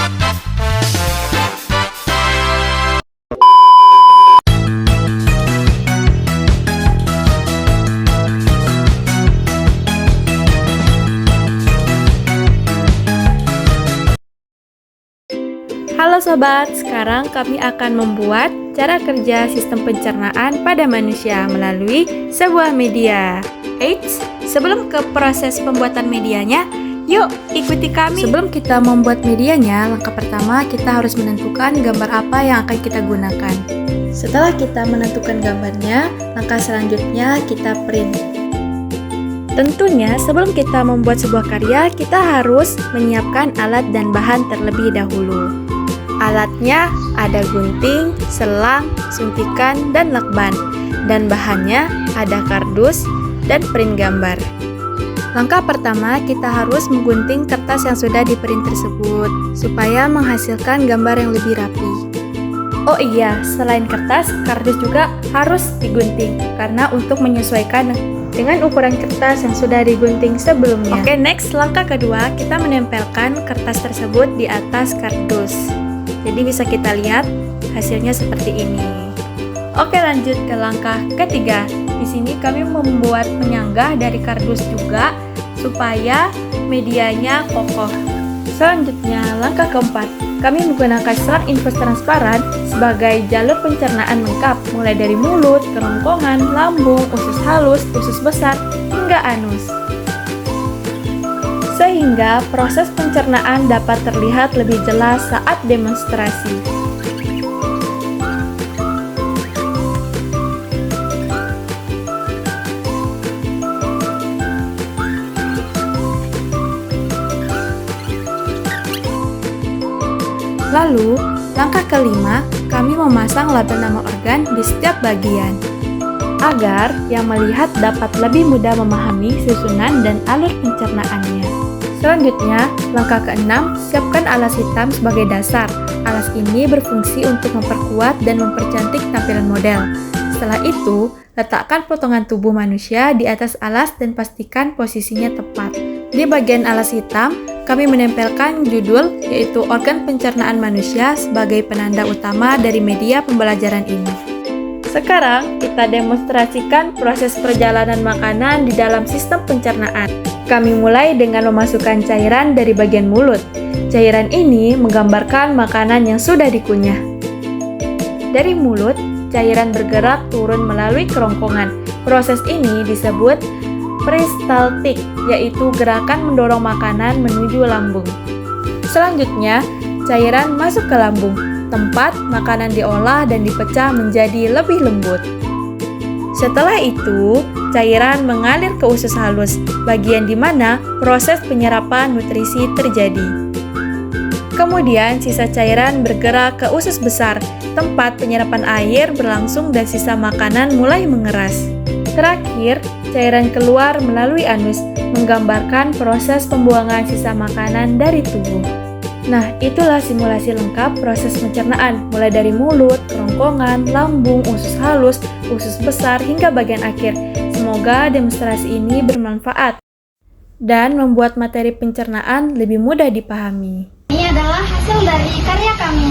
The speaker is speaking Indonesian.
Halo sobat, sekarang kami akan membuat cara kerja sistem pencernaan pada manusia melalui sebuah media. Eits, sebelum ke proses pembuatan medianya, yuk ikuti kami. Sebelum kita membuat medianya, langkah pertama kita harus menentukan gambar apa yang akan kita gunakan. Setelah kita menentukan gambarnya, langkah selanjutnya kita print. Tentunya sebelum kita membuat sebuah karya, kita harus menyiapkan alat dan bahan terlebih dahulu. Alatnya ada gunting, selang, suntikan, dan lakban. Dan bahannya ada kardus dan print gambar. Langkah pertama, kita harus menggunting kertas yang sudah di-print tersebut supaya menghasilkan gambar yang lebih rapi. Oh iya, selain kertas, kardus juga harus digunting karena untuk menyesuaikan dengan ukuran kertas yang sudah digunting sebelumnya. Oke, next, langkah kedua, kita menempelkan kertas tersebut di atas kardus. Jadi bisa kita lihat hasilnya seperti ini. Oke, lanjut ke langkah ketiga. Di sini kami membuat penyangga dari kardus juga supaya medianya kokoh. Selanjutnya, langkah keempat, kami menggunakan selang infus transparan sebagai jalur pencernaan lengkap, mulai dari mulut, kerongkongan, lambung, usus halus, usus besar, hingga anus. Sehingga proses pencernaan dapat terlihat lebih jelas saat demonstrasi. Lalu, langkah kelima, kami memasang label nama organ di setiap bagian, agar yang melihat dapat lebih mudah memahami susunan dan alur pencernaannya. Selanjutnya, langkah keenam, siapkan alas hitam sebagai dasar. Alas ini berfungsi untuk memperkuat dan mempercantik tampilan model. Setelah itu, letakkan potongan tubuh manusia di atas alas dan pastikan posisinya tepat. Di bagian alas hitam, kami menempelkan judul, yaitu organ pencernaan manusia sebagai penanda utama dari media pembelajaran ini. Sekarang, kita demonstrasikan proses perjalanan makanan di dalam sistem pencernaan. Kami mulai dengan memasukkan cairan dari bagian mulut. Cairan ini menggambarkan makanan yang sudah dikunyah. Dari mulut, cairan bergerak turun melalui kerongkongan. Proses ini disebut peristaltik, yaitu gerakan mendorong makanan menuju lambung. Selanjutnya, cairan masuk ke lambung, tempat makanan diolah dan dipecah menjadi lebih lembut. Setelah itu, cairan mengalir ke usus halus, bagian di mana proses penyerapan nutrisi terjadi. Kemudian, sisa cairan bergerak ke usus besar, tempat penyerapan air berlangsung dan sisa makanan mulai mengeras. Terakhir, cairan keluar melalui anus, menggambarkan proses pembuangan sisa makanan dari tubuh. Nah, itulah simulasi lengkap proses pencernaan, mulai dari mulut, kerongkongan, lambung, usus halus, usus besar, hingga bagian akhir. Semoga demonstrasi ini bermanfaat dan membuat materi pencernaan lebih mudah dipahami. Ini adalah hasil dari karya kami.